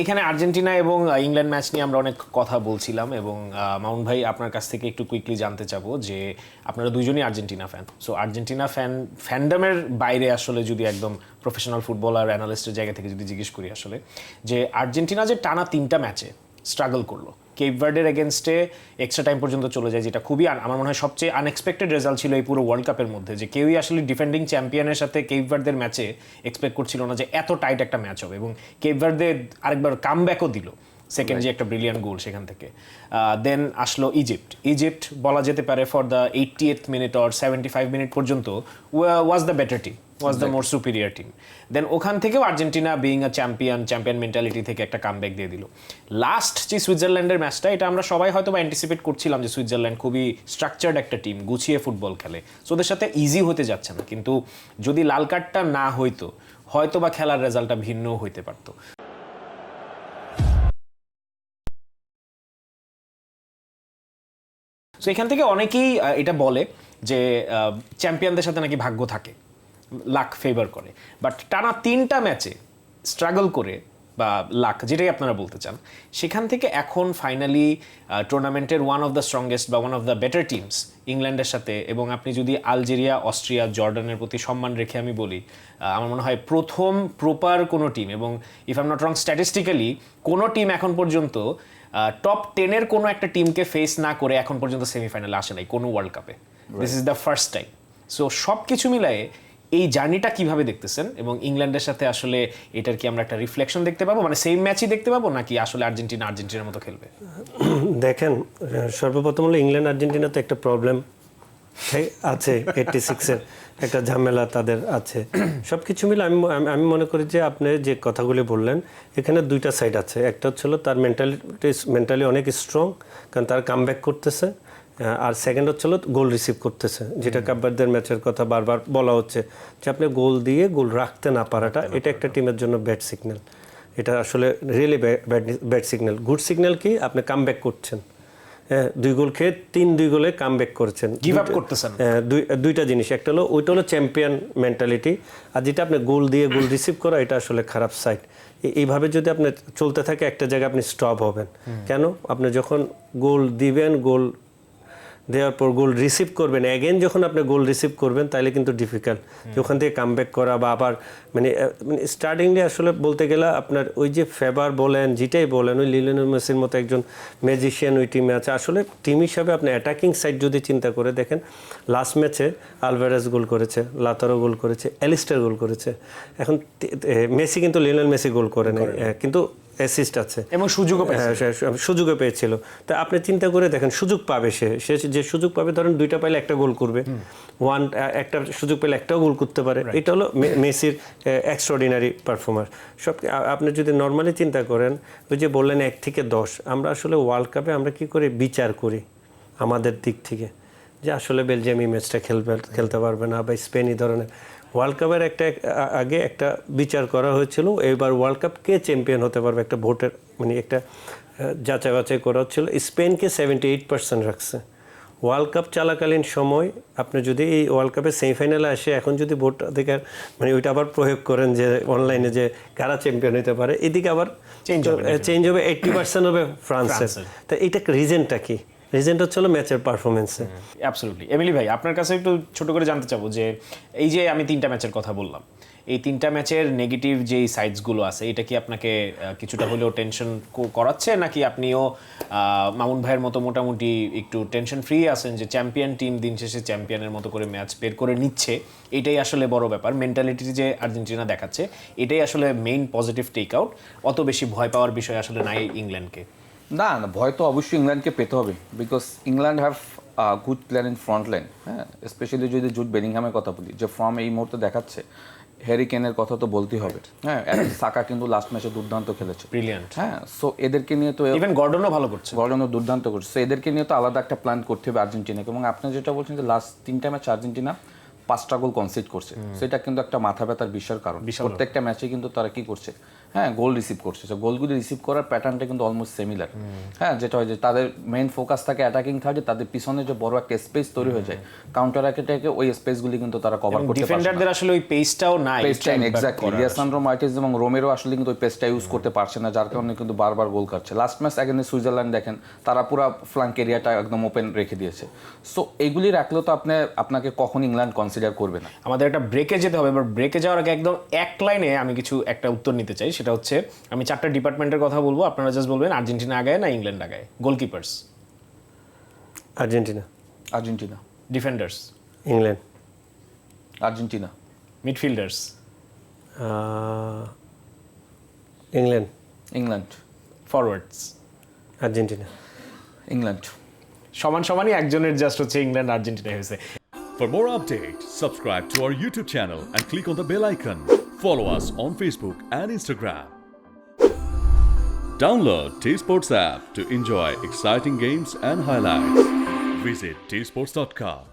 এখানে আর্জেন্টিনা এবং England match নিয়ে আমরা অনেক কথা বলছিলাম এবং মামুন ভাই আপনার কাছ থেকে একটু কুইকলি জানতে চাবো যে আপনারা দুইজনই আর্জেন্টিনা ফ্যান। সো আর্জেন্টিনা ফ্যান্ডামের বাইরে আসলে যদি একদম প্রফেশনাল ফুটবলার অ্যানালিস্টের জায়গা থেকে যদি জিজ্ঞেস করি আসলে যে আর্জেন্টিনা যে টানা 3টা ম্যাচে স্ট্রাগল করলো, কেপ ভার্ডের এগেনস্টে এক্সট্রা টাইম পর্যন্ত চলে যায়, যেটা খুবই আমার মনে হয় সবচেয়ে আনএক্সপেক্টেড রেজাল্ট ছিল এই পুরো ওয়ার্ল্ড কাপের মধ্যে, যে কেউই আসলে ডিফেন্ডিং চ্যাম্পিয়নের সাথে কেপ ভার্ডের ম্যাচে এক্সপেক্ট করছিল না যে এত টাইট একটা ম্যাচ হবে, এবং কেপ ভার্ডে আরেকবার কামব্যাকও দিল সেকেন্ড যে একটা ব্রিলিয়ান্ট গোল সেখান থেকে। দেন আসলো ইজিপ্ট বলা যেতে পারে for the 88th minute or 75 minute পর্যন্ত was the better team, was the more superior team. Then ওখান থেকেও Argentina being a champion mentality থেকে একটা কামব্যাক দিয়ে দিল। লাস্ট যে সুইজারল্যান্ডের ম্যাচটা, এটা আমরা সবাই হয়তো বা অ্যান্টিসিপেট করছিলাম যে সুইজারল্যান্ড খুবই স্ট্রাকচার্ড একটা টিম, গুছিয়ে ফুটবল খেলে, সো ওদের সাথে ইজি হতে যাচ্ছে না, কিন্তু যদি লাল কার্ডটা না হইতো হয়তো বা খেলার রেজাল্টটা ভিন্ন হইতে পারতো। সো এখান থেকে অনেকেই এটা বলে যে চ্যাম্পিয়নদের সাথে নাকি ভাগ্য থাকে, লাক ফেভার করে, বাট টানা 3টা ম্যাচে স্ট্রাগল করে বা লাক যেটাই আপনারা বলতে চান, সেখান থেকে এখন ফাইনালি টুর্নামেন্টের ওয়ান অফ দ্য স্ট্রংগেস্ট বা one of the better teams ইংল্যান্ডের সাথে, এবং আপনি যদি আলজেরিয়া, অস্ট্রিয়া, জর্ডানের প্রতি সম্মান রেখে আমি বলি, আমার মনে হয় প্রথম প্রপার কোনো টিম, এবং if I am not wrong statistically কোনো টিম এখন পর্যন্ত টপ 10-এর কোনো একটা টিমকে ফেস না করে এখন পর্যন্ত সেমিফাইনালে আসে নাই কোনো ওয়ার্ল্ড কাপে। This is the first time. So সব কিছু মিলায়ে এই জার্নিটা কিভাবে দেখতেছেন, এবং ইংল্যান্ডের সাথে আসলে এটার কি আমরা একটা রিফ্লেকশন দেখতে পাবো, মানে সেম ম্যাচই দেখতে পাবো, নাকি আসলে আর্জেন্টিনার মতো খেলবে? দেখেন, সর্বপ্রথম হলো ইংল্যান্ড আর্জেন্টিনা তো একটা প্রবলেম আছে, 86-এর একটা ঝামেলা তাদের আছে। সব কিছু মিলে আমি মনে করি যে আপনি যে কথাগুলি বললেন, এখানে দুইটা সাইড আছে। একটা হচ্ছে তার মেন্টালি অনেক স্ট্রং, কারণ তার কামব্যাক করতেছে, আর সেকেন্ড হচ্ছে গোল রিসিভ করতেছে, যেটা কাব্বারদের ম্যাচের কথা বারবার বলা হচ্ছে যে আপনি গোল দিয়ে গোল রাখতে না পারাটা, এটা একটা টিমের জন্য ব্যাড সিগন্যাল। এটা আসলে really bad signal. Good signal কি, আপনি কামব্যাক করছেন, 2 গোল খেয়ে 3-2 গোলে কামব্যাক করছেন, গিভ আপ করতেছেন। দুইটা জিনিস, একটা হলো ওইটা হলো চ্যাম্পিয়ন মেন্টালিটি, আর যেটা আপনি গোল দিয়ে গোল রিসিভ করা, এটা আসলে খারাপ সাইড। এইভাবে যদি আপনি চলতে থাকে একটা জায়গায় আপনি স্টপ হবেন। কেন? আপনি যখন গোল দিবেন, গোল দেওয়ার পর গোল রিসিভ করবেন, অ্যাগেন যখন আপনি গোল রিসিভ করবেন, তাহলে কিন্তু ডিফিকাল্ট ওখান থেকে কামব্যাক করা, বা আবার মানে স্টার্টিংয়ে আসলে বলতে গেলে আপনার ওই যে ফেভার বলেন, যেটাই বলেন, ওই লিওনেল মেসির মতো একজন ম্যাজিশিয়ান ওই টিমে আছে। আসলে টিম হিসাবে আপনি অ্যাটাকিং সাইড যদি চিন্তা করে দেখেন, লাস্ট ম্যাচে আলভারেজ গোল করেছে, লাতারো গোল করেছে, অ্যালিস্টার গোল করেছে। এখন মেসি কিন্তু লিওনেল মেসি গোল করে নাই, কিন্তু অ্যাসিস্ট আছে এবং সুযোগও পেয়েছিল। তা আপনি চিন্তা করে দেখেন, সুযোগ পাবে সে যে সুযোগ পাবে, ধরেন 2টা পাইলে একটা গোল করবে, একটা সুযোগ পেলে একটাও গোল করতে পারে। এটা হলো মেসির এক্সট্রাঅর্ডিনারি পারফরম্যান্স। আপনি যদি নর্মালি চিন্তা করেন, ওই যে বললেন 1 থেকে 10, আমরা আসলে ওয়ার্ল্ড কাপে আমরা কি করে বিচার করি আমাদের দিক থেকে, যে আসলে বেলজিয়াম এই ম্যাচটা খেলতে পারবে না, বা স্পেন এই ধরনের। ওয়ার্ল্ড কাপের আগে একটা বিচার করা হয়েছিল, এবার ওয়ার্ল্ড কাপ কে চ্যাম্পিয়ন হতে পারবে, একটা ভোটের মানে একটা যাচাই বাছাই করা হচ্ছিল। স্পেনকে 78% রাখছে। ওয়ার্ল্ড কাপ চলাকালীন সময় আপনি যদি এই ওয়ার্ল্ড কাপের সেমিফাইনালে আসে, এখন যদি ভোট অধিকার মানে ওইটা আবার প্রয়োগ করেন যে অনলাইনে যে কারা চ্যাম্পিয়ন হতে পারে, এদিকে আবার চেঞ্জ হবে, 80% হবে ফ্রান্সের। তা এটা রিজনটা কি? রিজেন্ট হচ্ছে ম্যাচের পারফরমেন্সে। অ্যাবসলিউটলি। এমিলি ভাই, আপনার কাছে একটু ছোট করে জানতে চাবো যে এই যে আমি 3টা ম্যাচের কথা বললাম, এই 3টা ম্যাচের নেগেটিভ যেই সাইডসগুলো আছে, এটা কি আপনাকে কিছুটা হলেও টেনশন করাচ্ছে, নাকি আপনিও মামুন ভাইয়ের মতো মোটামুটি একটু টেনশন ফ্রি আছেন যে চ্যাম্পিয়ন টিম দিন শেষে চ্যাম্পিয়নের মতো করে ম্যাচ বের করে নিচ্ছে, এটাই আসলে বড় ব্যাপার, মেন্টালিটি যে আর্জেন্টিনা দেখাচ্ছে এটাই আসলে মেইন পজিটিভ টেক আউট, অত বেশি ভয় পাওয়ার বিষয় আসলে নাই ইংল্যান্ডকে? না, ভয় তো অবশ্যই ইংল্যান্ডকে পেতে হবে, because England have good player in front line. হ্যাঁ, স্পেশালি যদি জুড বেলিংহামের কথা বলি, যে ফর্ম এই মুহূর্তে দেখাচ্ছে, হ্যারি কেনের কথা তো বলতেই হবে। হ্যাঁ, সাকা কিন্তু লাস্ট ম্যাচে দুর্দান্ত খেলেছে, ব্রিলিয়ান্ট। হ্যাঁ, সো এদেরকে নিয়ে তো ইভেন গর্ডনও ভালো করছে, গর্ডনও দুর্দান্ত করছে। সো এদেরকে নিয়ে তো আলাদা একটা প্ল্যান করতে হবে আর্জেন্টিনাকে। এবং আপনি যেটা বলছেন যে লাস্ট 3টা ম্যাচ আর্জেন্টিনা 5টা গোল কনসিড করছে, সেটা কিন্তু একটা মাথা ব্যথার বিষয়ের কারণ। প্রত্যেকটা ম্যাচে কিন্তু তারা কি করছে, হ্যাঁ গোল রিসিভ করছে, তো গোলগুলি রিসিভ করার প্যাটার্নটা কিন্তু অলমোস্ট সিমিলার। হ্যাঁ, যেটা হয় যে তাদের মেইন ফোকাস থাকে অ্যাটাকিং থার্ডে, তাদের পিছনে যে বড় একটা স্পেস তৈরি হয়ে যায় কাউন্টার অ্যাটাকে, ওই স্পেসগুলি কিন্তু তারা কভার করতে পারছে না। ডিফেন্ডারদের আসলে ওই পেসটাও নাই, পেসটাই এক্স্যাক্টলি, লিসান্ড্রো মার্টিনেজ এবং রোমেরো আসলে কিন্তু ওই পেসটা ইউজ করতে পারছে না, যার কারণে কিন্তু বারবার গোল কাটছে। লাস্ট ম্যাচ এগেইনস্ট সুইজারল্যান্ড দেখেন, তারা পুরো ফ্ল্যাঙ্ক এরিয়াটা একদম ওপেন রেখে দিয়েছে। সো এগুলি রাখলেও তো আপনাকে কখন ইংল্যান্ড কনসিডার করবে না। আমাদের একটা ব্রেকে যেতে হবে, এবার ব্রেকে যাওয়ার আগে একদম এক লাইনে আমি কিছু একটা উত্তর নিতে চাই, সেটা হচ্ছে আমি 4টা ডিপার্টমেন্টের কথা বলবো, আপনারা জাস্ট বলবেন আর্জেন্টিনা আগায় না ইংল্যান্ড আগায়। Goalkeepers Argentina. Argentina. Defenders England. Argentina. Midfielders England. England. Forwards Argentina. England. সমানই একজনের জাস্ট হচ্ছে ইংল্যান্ড আর্জেন্টিনা হয়েছে। For more updates, subscribe to our YouTube channel and click on the bell icon. Follow us on Facebook and Instagram. Download T-Sports app to enjoy exciting games and highlights. Visit tsports.com.